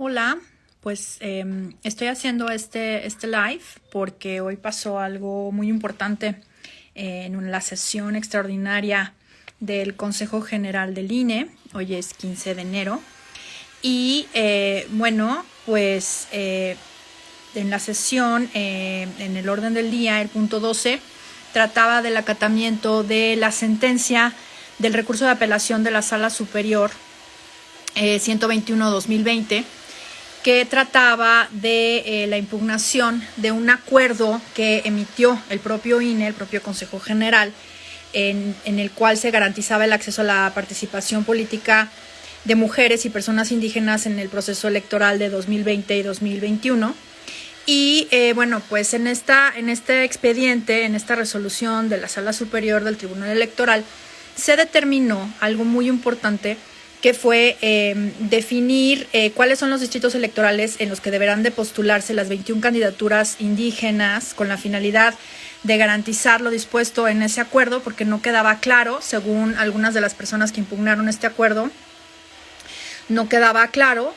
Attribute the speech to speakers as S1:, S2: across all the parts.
S1: Hola, pues estoy haciendo este live porque hoy pasó algo muy importante en la sesión extraordinaria del Consejo General del INE. Hoy es 15 de enero. Y en la sesión, en el orden del día, el punto 12, trataba del acatamiento de la sentencia del recurso de apelación de la Sala Superior 121-2020, que trataba de la impugnación de un acuerdo que emitió el propio INE, el propio Consejo General, en el cual se garantizaba el acceso a la participación política de mujeres y personas indígenas en el proceso electoral de 2020 y 2021. Y pues en este expediente, en esta resolución de la Sala Superior del Tribunal Electoral, se determinó algo muy importante, que fue definir cuáles son los distritos electorales en los que deberán de postularse las 21 candidaturas indígenas, con la finalidad de garantizar lo dispuesto en ese acuerdo, porque no quedaba claro, según algunas de las personas que impugnaron este acuerdo, no quedaba claro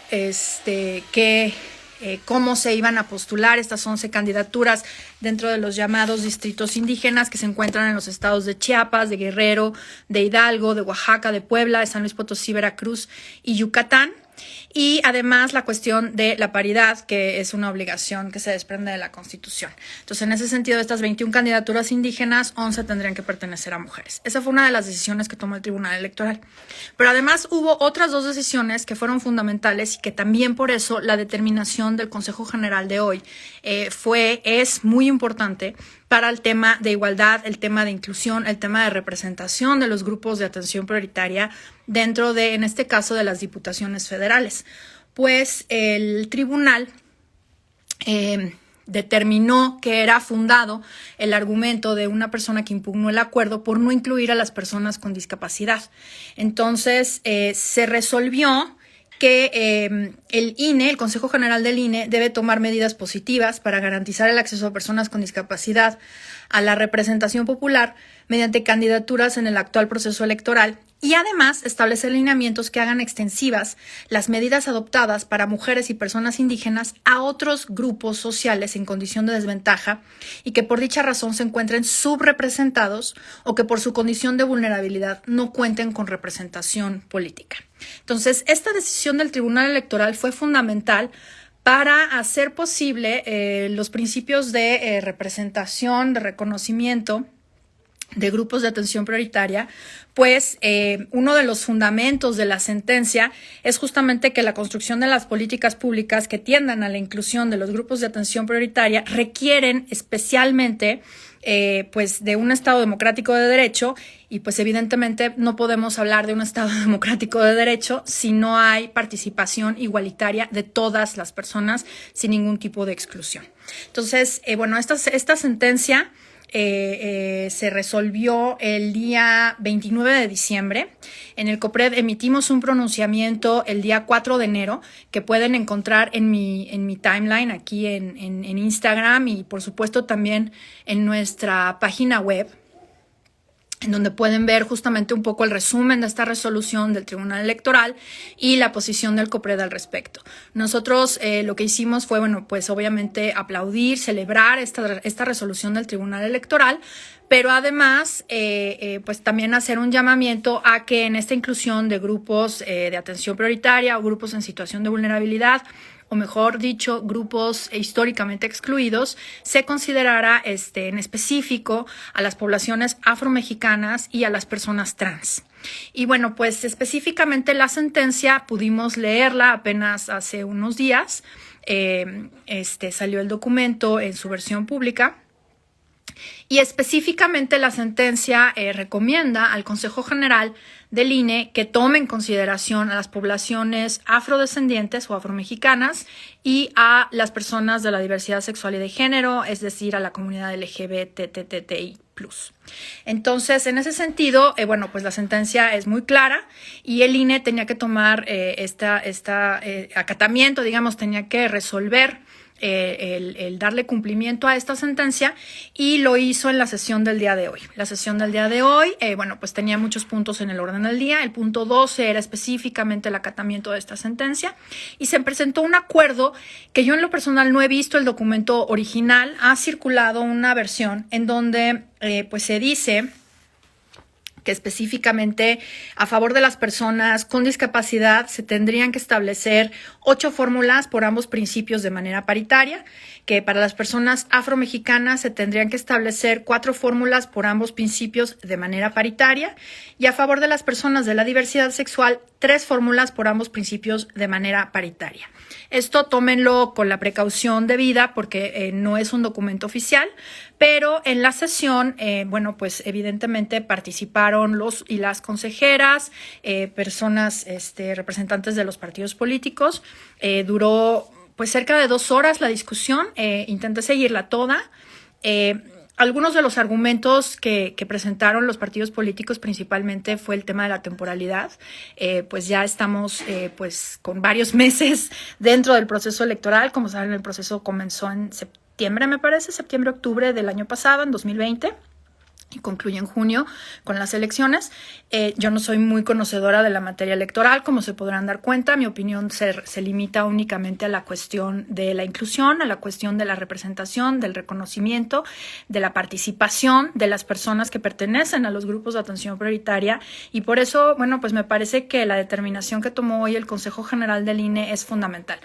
S1: cómo se iban a postular estas 11 candidaturas dentro de los llamados distritos indígenas que se encuentran en los estados de Chiapas, de Guerrero, de Hidalgo, de Oaxaca, de Puebla, de San Luis Potosí, Veracruz y Yucatán. Y además la cuestión de la paridad, que es una obligación que se desprende de la Constitución. Entonces, en ese sentido, de estas 21 candidaturas indígenas, 11 tendrían que pertenecer a mujeres. Esa fue una de las decisiones que tomó el Tribunal Electoral. Pero además hubo otras dos decisiones que fueron fundamentales y que también por eso la determinación del Consejo General de hoy es muy importante para el tema de igualdad, el tema de inclusión, el tema de representación de los grupos de atención prioritaria dentro de, en este caso, de las diputaciones federales. Pues el tribunal determinó que era fundado el argumento de una persona que impugnó el acuerdo por no incluir a las personas con discapacidad. Entonces, se resolvió que el INE, el Consejo General del INE, debe tomar medidas positivas para garantizar el acceso a personas con discapacidad a la representación popular mediante candidaturas en el actual proceso electoral, y además establecer lineamientos que hagan extensivas las medidas adoptadas para mujeres y personas indígenas a otros grupos sociales en condición de desventaja y que por dicha razón se encuentren subrepresentados o que por su condición de vulnerabilidad no cuenten con representación política. Entonces, esta decisión del Tribunal Electoral fue fundamental para hacer posible los principios de representación, de reconocimiento de grupos de atención prioritaria, pues uno de los fundamentos de la sentencia es justamente que la construcción de las políticas públicas que tiendan a la inclusión de los grupos de atención prioritaria requieren especialmente pues de un Estado democrático de derecho, y pues evidentemente no podemos hablar de un Estado democrático de derecho si no hay participación igualitaria de todas las personas sin ningún tipo de exclusión. Entonces, esta sentencia se resolvió el día 29 de diciembre. En el COPRED emitimos un pronunciamiento el día 4 de enero que pueden encontrar en mi timeline aquí en Instagram, y por supuesto también en nuestra página web, en donde pueden ver justamente un poco el resumen de esta resolución del Tribunal Electoral y la posición del COPRED al respecto. Nosotros lo que hicimos fue, pues obviamente aplaudir, celebrar esta resolución del Tribunal Electoral, pero además pues también hacer un llamamiento a que en esta inclusión de grupos de atención prioritaria o grupos en situación de vulnerabilidad, o mejor dicho, grupos históricamente excluidos, se considerara en específico a las poblaciones afromexicanas y a las personas trans. Y pues específicamente la sentencia pudimos leerla apenas hace unos días. Salió el documento en su versión pública. Y específicamente la sentencia recomienda al Consejo General del INE que tome en consideración a las poblaciones afrodescendientes o afromexicanas y a las personas de la diversidad sexual y de género, es decir, a la comunidad LGBTTI+. Entonces, en ese sentido, pues la sentencia es muy clara y el INE tenía que tomar acatamiento, digamos, tenía que resolver el darle cumplimiento a esta sentencia, y lo hizo en la sesión del día de hoy. La sesión del día de hoy, bueno, pues tenía muchos puntos en el orden del día. El punto 12 era específicamente el acatamiento de esta sentencia, y se presentó un acuerdo que yo en lo personal no he visto el documento original. Ha circulado una versión en donde pues se dice que específicamente a favor de las personas con discapacidad se tendrían que establecer 8 fórmulas por ambos principios de manera paritaria, que para las personas afromexicanas se tendrían que establecer 4 fórmulas por ambos principios de manera paritaria, y a favor de las personas de la diversidad sexual 3 fórmulas por ambos principios de manera paritaria. Esto tómenlo con la precaución debida porque no es un documento oficial, pero en la sesión, bueno, pues evidentemente participaron los y las consejeras, personas, representantes de los partidos políticos. Duró pues cerca de 2 horas la discusión, intenté seguirla toda. Algunos de los argumentos que presentaron los partidos políticos principalmente fue el tema de la temporalidad. Pues ya estamos pues con varios meses dentro del proceso electoral. Como saben, el proceso comenzó en septiembre, me parece, septiembre-octubre del año pasado, en 2020. Y concluye en junio con las elecciones. Yo no soy muy conocedora de la materia electoral, como se podrán dar cuenta. Mi opinión se limita únicamente a la cuestión de la inclusión, a la cuestión de la representación, del reconocimiento, de la participación de las personas que pertenecen a los grupos de atención prioritaria. Y por eso, bueno, pues me parece que la determinación que tomó hoy el Consejo General del INE es fundamental.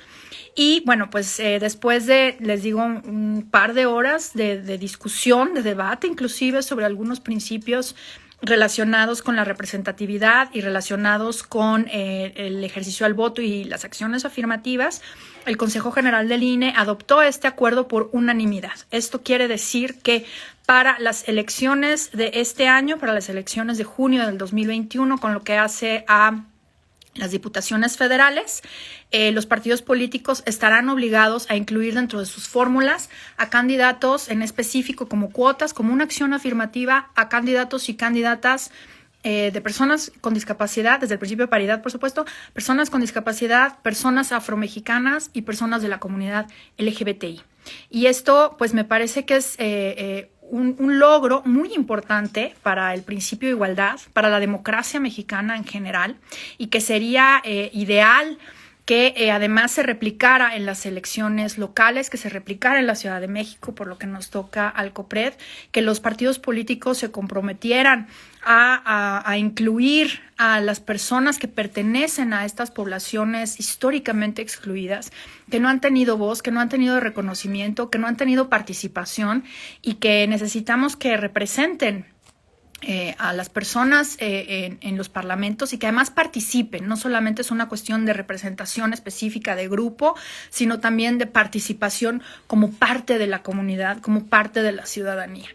S1: Y bueno, pues después de, les digo, un par de horas de discusión, de debate inclusive sobre algunos principios relacionados con la representatividad y relacionados con el ejercicio al voto y las acciones afirmativas, el Consejo General del INE adoptó este acuerdo por unanimidad. Esto quiere decir que para las elecciones de este año, para las elecciones de junio del 2021, con lo que hace a las diputaciones federales, los partidos políticos estarán obligados a incluir dentro de sus fórmulas a candidatos en específico como cuotas, como una acción afirmativa a candidatos y candidatas de personas con discapacidad, desde el principio de paridad, por supuesto, personas con discapacidad, personas afromexicanas y personas de la comunidad LGBTI. Y esto, pues, me parece que es un logro muy importante para el principio de igualdad, para la democracia mexicana en general, y que sería ideal que además se replicara en las elecciones locales, que se replicara en la Ciudad de México, por lo que nos toca al COPRED, que los partidos políticos se comprometieran a incluir a las personas que pertenecen a estas poblaciones históricamente excluidas, que no han tenido voz, que no han tenido reconocimiento, que no han tenido participación, y que necesitamos que representen a las personas en los parlamentos, y que además participen. No solamente es una cuestión de representación específica de grupo, sino también de participación como parte de la comunidad, como parte de la ciudadanía.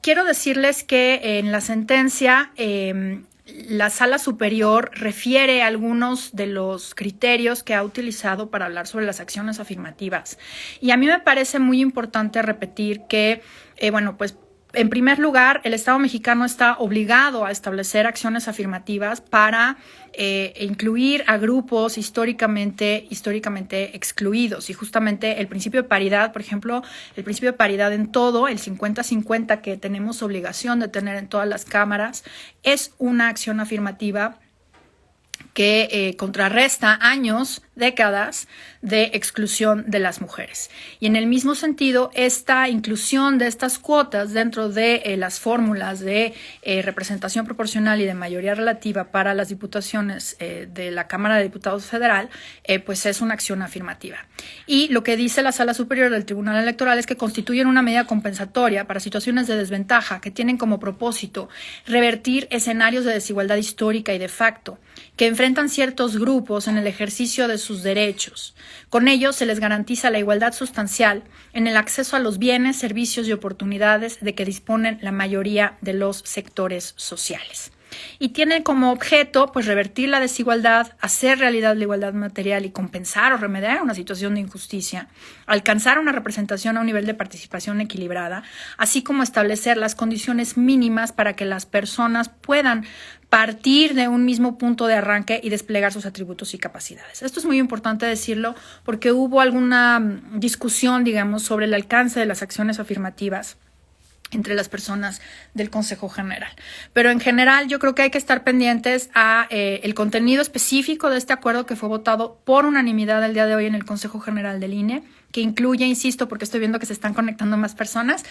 S1: Quiero decirles que en la sentencia la Sala Superior refiere a algunos de los criterios que ha utilizado para hablar sobre las acciones afirmativas. Y a mí me parece muy importante repetir que, bueno, pues en primer lugar, el Estado mexicano está obligado a establecer acciones afirmativas para incluir a grupos históricamente excluidos. Y justamente el principio de paridad, por ejemplo, el principio de paridad en todo, el 50-50 que tenemos obligación de tener en todas las cámaras, es una acción afirmativa que contrarresta años, décadas de exclusión de las mujeres. Y en el mismo sentido, esta inclusión de estas cuotas dentro de las fórmulas de representación proporcional y de mayoría relativa para las diputaciones de la Cámara de Diputados Federal, pues es una acción afirmativa. Y lo que dice la Sala Superior del Tribunal Electoral es que constituyen una medida compensatoria para situaciones de desventaja que tienen como propósito revertir escenarios de desigualdad histórica y de facto que enfrentan ciertos grupos en el ejercicio de sus derechos. Con ello se les garantiza la igualdad sustancial en el acceso a los bienes, servicios y oportunidades de que disponen la mayoría de los sectores sociales. y tiene como objeto pues revertir la desigualdad, hacer realidad la igualdad material y compensar o remediar una situación de injusticia, alcanzar una representación a un nivel de participación equilibrada, así como establecer las condiciones mínimas para que las personas puedan partir de un mismo punto de arranque y desplegar sus atributos y capacidades. Esto es muy importante decirlo porque hubo alguna discusión, digamos, sobre el alcance de las acciones afirmativas entre las personas del Consejo General. Pero en general yo creo que hay que estar pendientes a el contenido específico de este acuerdo que fue votado por unanimidad el día de hoy en el Consejo General del INE, que incluye, insisto, porque estoy viendo que se están conectando más personas,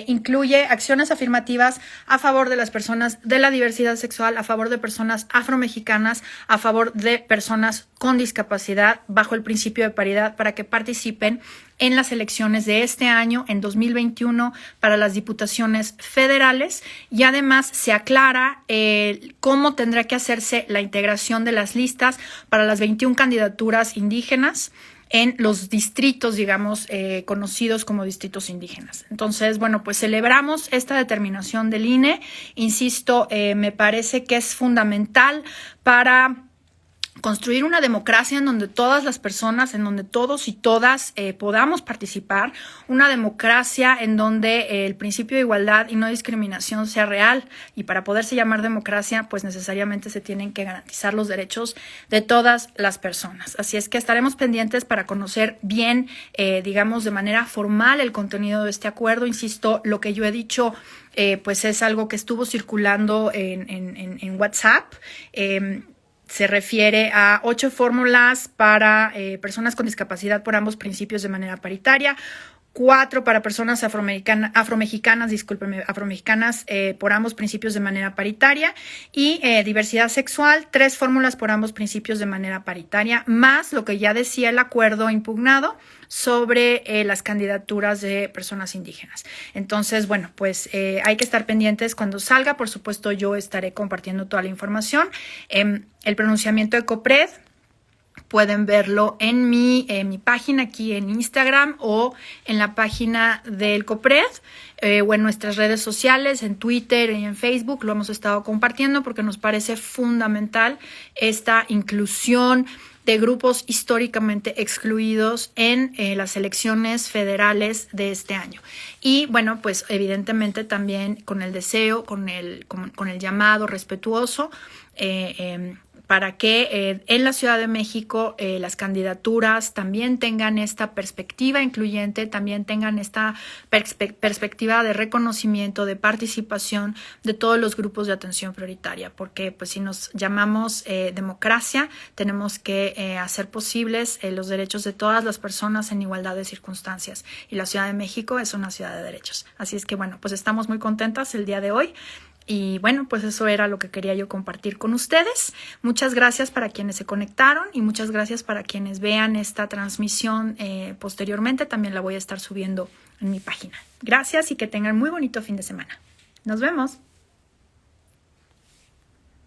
S1: incluye acciones afirmativas a favor de las personas de la diversidad sexual, a favor de personas afromexicanas, a favor de personas con discapacidad, bajo el principio de paridad, para que participen en las elecciones de este año, en 2021, para las diputaciones federales, y además se aclara cómo tendrá que hacerse la integración de las listas para las 21 candidaturas indígenas en los distritos, digamos, conocidos como distritos indígenas. Entonces, bueno, pues celebramos esta determinación del INE. Insisto, me parece que es fundamental para construir una democracia en donde todas las personas, en donde todos y todas podamos participar, una democracia en donde el principio de igualdad y no discriminación sea real, y para poderse llamar democracia, pues necesariamente se tienen que garantizar los derechos de todas las personas. Así es que estaremos pendientes para conocer bien, digamos, de manera formal el contenido de este acuerdo. Insisto, lo que yo he dicho pues es algo que estuvo circulando en WhatsApp. Se refiere a 8 fórmulas para personas con discapacidad por ambos principios de manera paritaria, 4 para personas afromexicanas por ambos principios de manera paritaria, y diversidad sexual, 3 fórmulas por ambos principios de manera paritaria, más lo que ya decía el acuerdo impugnado sobre las candidaturas de personas indígenas. Entonces, bueno, pues hay que estar pendientes cuando salga. Por supuesto, yo estaré compartiendo toda la información. El pronunciamiento de COPRED pueden verlo en mi página aquí en Instagram, o en la página del COPRED, o en nuestras redes sociales, en Twitter y en Facebook. Lo hemos estado compartiendo porque nos parece fundamental esta inclusión de grupos históricamente excluidos en las elecciones federales de este año. Y bueno, pues evidentemente también con el deseo, con el llamado respetuoso para que en la Ciudad de México las candidaturas también tengan esta perspectiva incluyente, también tengan esta perspectiva de reconocimiento, de participación de todos los grupos de atención prioritaria, porque pues si nos llamamos democracia, tenemos que hacer posibles los derechos de todas las personas en igualdad de circunstancias, y la Ciudad de México es una ciudad de derechos. Así es que bueno, pues estamos muy contentas el día de hoy. Y bueno, pues eso era lo que quería yo compartir con ustedes. Muchas gracias para quienes se conectaron, y muchas gracias para quienes vean esta transmisión posteriormente. También la voy a estar subiendo en mi página. Gracias y que tengan muy bonito fin de semana. Nos vemos.